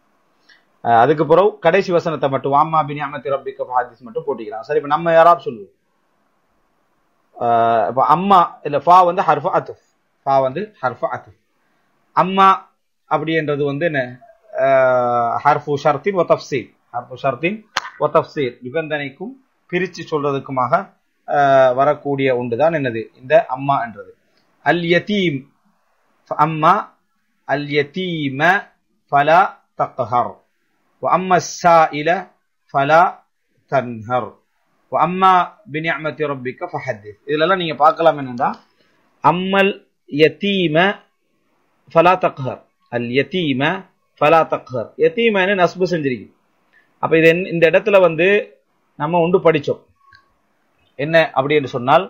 அதுக்கு பிறகு கடைசி வசனத்தை மட்டும் அம்மா பினிஅமத்தி ரப்பிக்க ஃபஹதிஸ் மட்டும் போட்டிக்கிறாங்க. சரி, இப்ப நம்ம இஅராப் சொல்லுவோம். இப்ப அம்மா இல்ல, ஃபா வந்து ஹர்ஃபு அத்ஃப், ஃபா வந்து ஹர்ஃபு அத்ஃப். அம்மா அப்படின்றது வந்து என்ன, ஹர்ஃபு ஷர்த்தின் வ தஃப்ஸீல், ஹர்ஃபு ஷர்த்தின் வ தஃப்ஸீல், நிபந்தனைக்கும் பிரிச்சு சொல்றதுக்குமாக வரக்கூடிய ஒன்றுதான் என்னது இந்த அம்மா என்றது. அல் யதீம் அம்மா, அல் யதீம ஃபலா தக்ஹர், وأما السائل فلا تنهر. அம்மா பினிஅமத்தி ரப்பிக்க ஃபஹத்திஸ். இதெல்லாம் நீங்க பார்க்கலாம் என்னன்னா, அம்மல் யதீம ஃபலா தக்ஹர், அல் யதீம ஃபலா தக்ஹர், யதீமன்னு நஸ்பு செஞ்சிருக்கு. அப்ப இது இந்த இடத்துல வந்து நம்ம ஒன்று படிச்சோம் என்ன அப்படி என்று சொன்னால்,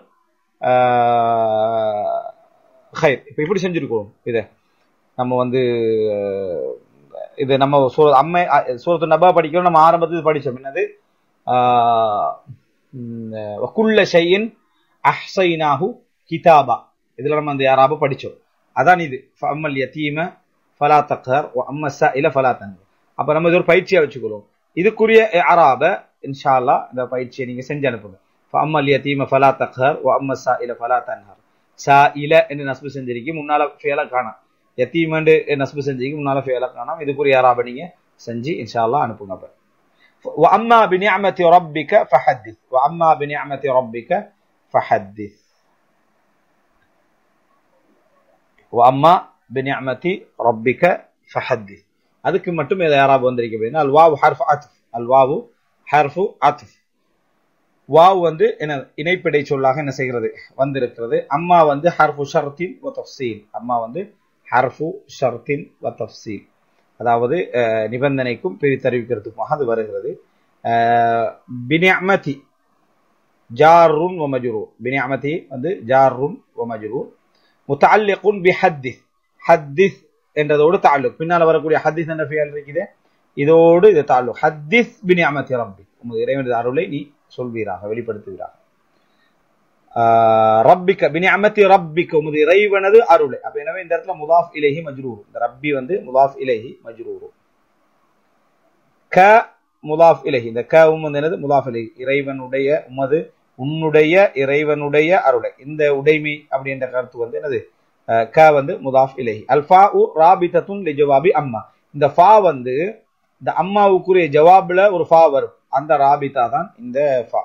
இப்ப இப்படி செஞ்சிருக்கோம். இதை நம்ம வந்து இது நம்ம சூரத்து நபா படிக்கிறோம். நம்ம ஆரம்பத்தில் படிச்சோம் என்னது, குல்ல ஷைஇன் அஹ்ஸைனாஹு கிதாபா. இதுல நம்ம அந்த யாராப படிச்சோம். அதான் இது ஃபஅம்மல் யதீம ஃபலா தக்ஹர் வ அம்ம ஸாயில ஃபலா தன்ஹர். அப்ப நம்ம இது ஒரு பயிற்சியா வச்சுக்கிறோம். இதுக்குரிய இஅராப இன்ஷா அல்லாஹ் இந்த பயிற்சியை நீங்க செஞ்சு அனுப்புங்க. ஃபஅம்மல் யதீம ஃபலா தக்ஹர் வ அம்ம ஸாயில ஃபலா தன்ஹர். ஸாயில என்று நஸ்பு செஞ்சிருக்கு, முன்னால ஃபேல காணோம். யதீமண்டு நஸ்பு செஞ்சிருக்கு, முன்னால ஃபேல காணோம். இதுக்குரிய இஅராப நீங்க செஞ்சு இன்ஷா அல்லாஹ் அனுப்புங்க. அப்ப وَأَمَّا بِنِعْمَةِ رَبِّكَ فَحَدِّثْ وَأَمَّا بِنِعْمَةِ رَبِّكَ فَحَدِّثْ وَأَمَّا بِنِعْمَةِ رَبِّكَ فَحَدِّثْ. அதுக்கு மட்டும் இத யாராப வந்திருக்கு அப்படின்னா, அல் வாவு ஹர்ஃபு அத்ஃப், அல் வாவு ஹர்ஃபு அத்ஃப். வாவ் வந்து என்ன இணைப்பிடை சொல்லாக என்ன செய்கிறது வந்திருக்கிறது. அம்மா வந்து ஹர்ஃபு ஷர்த்தின் வ தஃப்ஸீல், அம்மா வந்து ஹர்ஃபு ஷர்த்தின் வ தஃப்ஸீல், அதாவது நிபந்தனைக்கும் பிரித்தறிவிக்கிறதுக்குமாக அது வருகிறது. பினிஅமதி ஜாருன் வ மஜ்ரூர், பினிஅமதி வந்து ஜாருன் வ மஜ்ரூர். முத்தஅல்லிகுன் பிஹத்திஸ், ஹத்திஸ் என்றதோடு தஅல்லுக், பின்னால வரக்கூடிய ஹத்திஸ் என்ற ஃபியல் இருக்குது, இதோடு இது தஅல்லுக். ஹத்திஸ் பினிஅமதி ரப்பி, உமது இறைவனது அருளை நீ சொல்வீராக, வெளிப்படுத்துவீராக. ரப்பிக்க பினிஅமதி ரப்பிக்க, உமது இறைவனது அருளை. அப்ப எனவே இந்த இடத்துல முதாஃப் இலைஹி மஜ்ரூர், இந்த ரப்பி வந்து முதாஃப் இலைஹி மஜ்ரூர். க முதாஃப் இலைஹி, இந்த க வந்து என்னது முதாஃப் இலைஹி, இறைவனுடைய, உமது உன்னுடைய இறைவனுடைய அருளை. இந்த உடைமை அப்படின்ற கருத்து வந்து என்னது, க வந்து முதாஃப் இலைஹி. அல்ஃபாஉ ராபிதத்துன் லிஜவாபி அம்மா, இந்த ஃபா வந்து இந்த அம்மாவுக்குரிய ஜவாப்ல ஒரு ஃபா வரும், அந்த ராபிதா தான் இந்த ஃபா.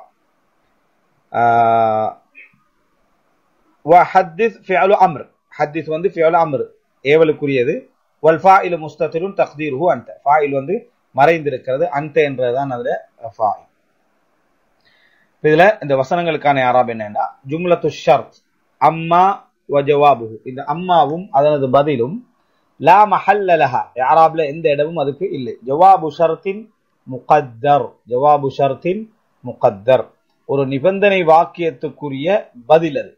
وحدث فعل امر, حدث வந்து فعل امر ஏவலுக்குரியது. والفاعل مستتر تقديره انت, فاعل வந்து மறைந்திருக்கிறது, அந்த என்றதுதான் அதுல فاعل. இதுல இந்த வசனங்களுக்கான இஅராப் என்னன்னா, ஜும்லத்து ஷர்த் அம்மா வ ஜவாபுஹு, இந்த அம்மாவும் அதனது பதிலும் லா மஹல்ல லஹா, இஅராப்ல எந்த இடமும் அதுக்கு இல்லை. ஜவாபு ஷர்த்தின் முகத்தர், ஜவாபு ஷர்த்தின் முகத்தர், ஒரு நிபந்தனை வாக்கியத்துக்குரிய பதில் அது.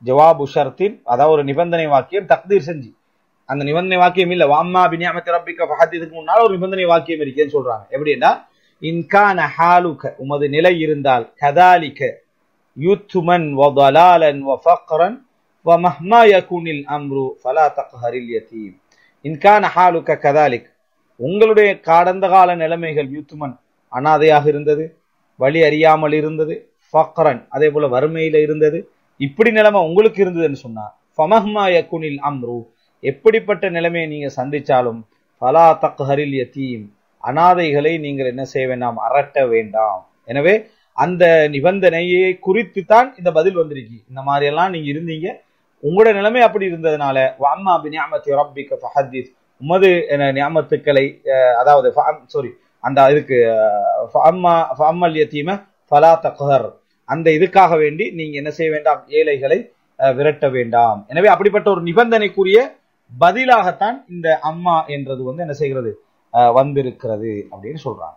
ஜவாபு ஷர்த்தின், அதாவது ஒரு நிபந்தனை வாக்கியம் தக்தீர் செஞ்சு, அந்த நிபந்தனை வாக்கியம் இல்ல வஅம்மா பினிஅமத்தி ரப்பிக்க ஃபஹத்திஸ்க்கு முன்னால ஒரு நிபந்தனை வாக்கியம் இருக்குன்னு சொல்றாங்க. எப்படின்னா, இன் கான ஹாலுக, உமது நிலை இருந்தால், கதாலிக யுத்மன் வ ضلاலன் வ ஃபக்ரன் வ மஹ்மா யகுனில் அம்ரு ஃபலா தக்ஹரில் யதீம். இன் கான ஹாலுக கதாலிக், உங்களுடைய கடந்த கால நிலைமைகள் யுத்மன் அனாதையாக இருந்தது, வழி அறியாமல் இருந்தது, ஃபக்ரன் அதே போல வறுமையில இருந்தது, இப்படி நிலைமை உங்களுக்கு இருந்ததுன்னு சொன்னா, ஃபமஹ்மா யகுனில் அம்ரு, எப்படிப்பட்ட நிலைமையை நீங்க சந்திச்சாலும், ஃபலா தக்ஹரில் யதீம், அனாதைகளை நீங்கள் என்ன செய்ய வேண்டாம், அரட்ட வேண்டாம். எனவே அந்த நிபந்தனையை குறித்து தான் இந்த பதில் வந்திருக்கு. இந்த மாதிரி எல்லாம் நீங்க இருந்தீங்க, உங்களோட நிலைமை அப்படி இருந்ததுனால, வஅம்மா பினிஅமத்தி ரப்பிக்க ஃபஹத்திஸ், உமது நிஅமத்துக்களை, அதாவது அந்த இதுக்கு ஃபஅம்மல் யதீம ஃபலா தக்ஹர், அந்த இதுக்காக வேண்டி நீங்க என்ன செய்ய வேண்டாம், ஏழைகளை விரட்ட வேண்டாம். எனவே அப்படிப்பட்ட ஒரு நிபந்தனைக்குரிய பதிலாகத்தான் இந்த அம்மா என்றது வந்து என்ன செய்கிறது வந்திருக்கிறது அப்படின்னு சொல்றாங்க.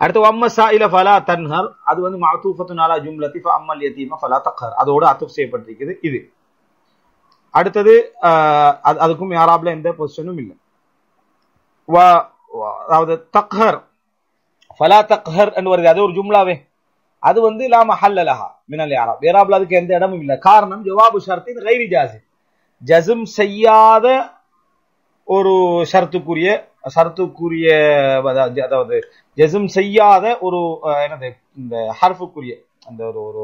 அடுத்து அம்ம ஸாயில ஃபலா தன்ஹர், அது வந்து மஅதூஃபத்துன் அலா ஜும்லத்தி ஃபஅம்மல் யதீம ஃபலா தக்ஹர், அதோடு அத்துஃப் செய்யப்பட்டிருக்கிறது. இது அடுத்தது அதுக்கும் இஅராப்ல எந்த பொசிஷனும் இல்லை. அதாவது தக்ஹர் ஃபலா தக்ஹர் என்று வருது, அது ஒரு ஜும்லாவே, அது வந்து லா மஹல்ல லஹா மினல் இஅராப், இஅராப்ல அதுக்கு எந்த இடமும் இல்லை. காரணம் ஜவாபு ஷர்த்தின் கைரி ஜாஸிம், ஜஸ்ம் செய்யாத ஒரு ஷர்த்துக்குரிய அதாவது ஜஸ்ம் செய்யாத ஒரு என்னது இந்த ஹர்ஃபுக்குரிய அந்த ஒரு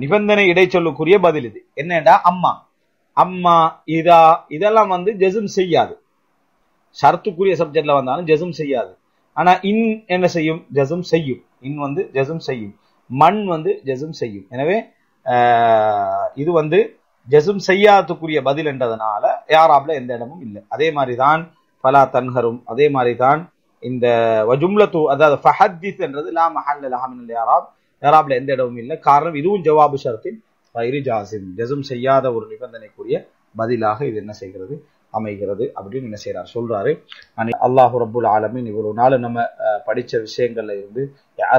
நிபந்தனை இடைச்சொல்லுக்குரிய பதில் இது. என்னடா அம்மா, அம்மா இதா, இதெல்லாம் வந்து ஜஸ்ம் செய்யாது, ஷர்த்துக்குரிய சப்ஜெக்ட்ல வந்தாலும் ஜஸ்ம் செய்யாது. ஆனா இன் என்ன செய்யும், ஜஸ்ம் செய்யும். இன் வந்து ஜஸ்ம் செய்யும், மண் வந்து ஜஸ்ம் செய்யும். எனவே இது வந்து ஜஸ்ம் செய்யாததுக்குரிய பதில் என்றதுனால இஅராப்ல எந்த இடமும் இல்லை. அதே மாதிரிதான் ஃபலா தன்ஹரும், அதே மாதிரிதான் இந்த வஜும்லத்து அதாவது ஃபஹத்திஸ் என்றது லா மஹல்ல லஹா மினல் இராப், இராப்ல எந்த இடமும் இல்லை. காரணம் இதுவும் ஜவாபு ஷர்த்தின் கைரி ஜாசிம், ஜஸம் செய்யாத ஒரு நிபந்தனைக்குரிய பதிலாக இது என்ன செய்கிறது, அமைகிறது அப்படின்னு என்ன செய்யறாரு சொல்றாரு. அல்லாஹு ரப்புல் ஆலமீன் இவ்வளவு நாள் நம்ம படிச்ச விஷயங்கள்ல இருந்து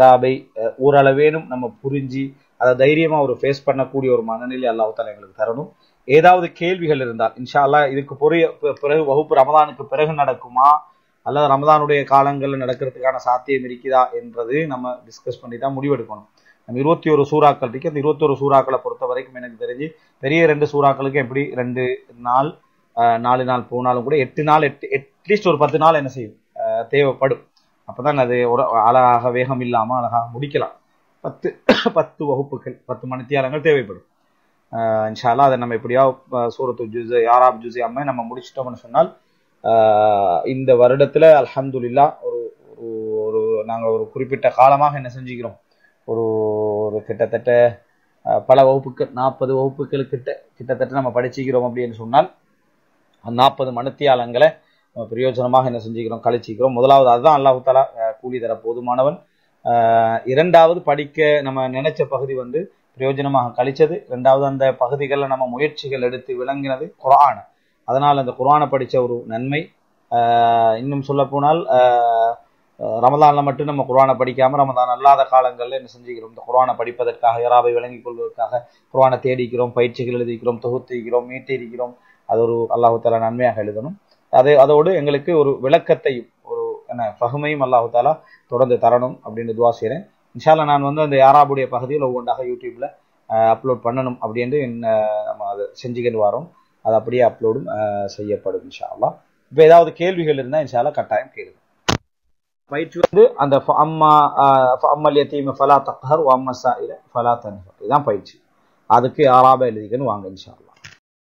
இராபை ஓரளவேனும் நம்ம புரிஞ்சு அதை தைரியமா ஒரு ஃபேஸ் பண்ணக்கூடிய ஒரு மனநிலை அல்லாஹ் தஆலா எங்களுக்கு தரணும். ஏதாவது கேள்விகள் இருந்தால் இன்ஷா அல்லாஹ் இதுக்கு பிறகு வகுப்பு ரமதானுக்கு பிறகு நடக்குமா அல்லது ரமதானுடைய காலங்களில் நடக்கிறதுக்கான சாத்தியம் இருக்குதா என்றது நம்ம டிஸ்கஸ் பண்ணி தான் முடிவெடுக்கணும். நம்ம 21 சூறாக்கள் இருக்கு. அந்த 21 சூறாக்களை பொறுத்த வரைக்கும் எனக்கு தெரிஞ்சு பெரிய 2 சூறாக்களுக்கு எப்படி 2 நாள் 4 நாள் போனாலும் கூட 8 நாள் அட்லீஸ்ட் ஒரு 10 நாள் என்ன செய்யும் தேவைப்படும். அப்பதான் அது ஒரு அழகாக வேகம் இல்லாம அழகாக முடிக்கலாம். 10 வகுப்புகள் 10 மணித்தியாலங்கள் தேவைப்படும். இன்ஷா அல்லாஹ் அதை நம்ம எப்படியா சூரத்து ஜுஸ் யாராப் ஜுஸ் அம்மை நம்ம முடிச்சிட்டோம்னு சொன்னால் இந்த வருடத்துல அல்ஹம்துலில்லாஹ் ஒரு நாங்க ஒரு குறிப்பிட்ட காலமாக என்ன செஞ்சுக்கிறோம், ஒரு கிட்டத்தட்ட பல வகுப்புகள் 40 வகுப்புகள் கிட்டத்தட்ட நம்ம படிச்சுக்கிறோம் அப்படின்னு சொன்னால் 40 மணித்தியாலங்களை நம்ம பிரயோஜனமாக என்ன செஞ்சுக்கிறோம், கழிச்சிக்கிறோம். முதலாவது அதுதான் அல்லாஹ் தஆலா கூலி தர போதுமானவன். இரண்டாவது படிக்க நம்ம நினைச்ச பகுதி வந்து பிரயோஜனமாக கழிச்சது. இரண்டாவது அந்த பகுதிகளில் நம்ம முயற்சிகள் எடுத்து விளங்கினது குர்ஆன். அதனால் அந்த குர்ஆனை படித்த ஒரு நன்மை. இன்னும் சொல்ல போனால் ரமதானில் மட்டும் நம்ம குர்ஆனை படிக்காமல் ரமதான் அல்லாத காலங்களில் என்ன செஞ்சுக்கிறோம், இந்த குர்ஆனை படிப்பதற்காக இராபை விளங்கிக் கொள்வதற்காக குர்ஆனை தேடிக்கிறோம், பயிற்சிகள் எழுதிக்கிறோம், தொகுத்திக்கிறோம், மீட்டிருக்கிறோம். அது ஒரு அல்லாஹ் தஆலா நன்மையாக எழுதணும். அதோடு எங்களுக்கு ஒரு விளக்கத்தையும் ஒரு ஃபஹமையும் அல்லாஹ் தஆலா தொடர்ந்து தரணும் அப்படின்னு துவா செய்கிறேன். இன்ஷா அல்லாஹ் நான் வந்து அந்த யாராபுடைய பகுதியில் ஒவ்வொன்றாக யூடியூப்ல அப்லோட் பண்ணணும் அப்படின்னு நம்ம அதை செஞ்சுக்கிட்டு வரோம். அது அப்படியே அப்லோடும் செய்யப்படும் இன்ஷா அல்லாஹ். இப்போ ஏதாவது கேள்விகள் இருந்தால் இன்ஷா அல்லாஹ் கட்டாயம் கேளுங்க. பயிற்சி வந்து அந்த அம்மல் யதீம ஃபலா தக்ஹர் வ அம்ம ஸாயில ஃபலா தன்ஹர், இதுதான் பயிற்சி. அதுக்கு யாராப எழுதிக்கன்னு வாங்க இன்ஷா அல்லாஹ்.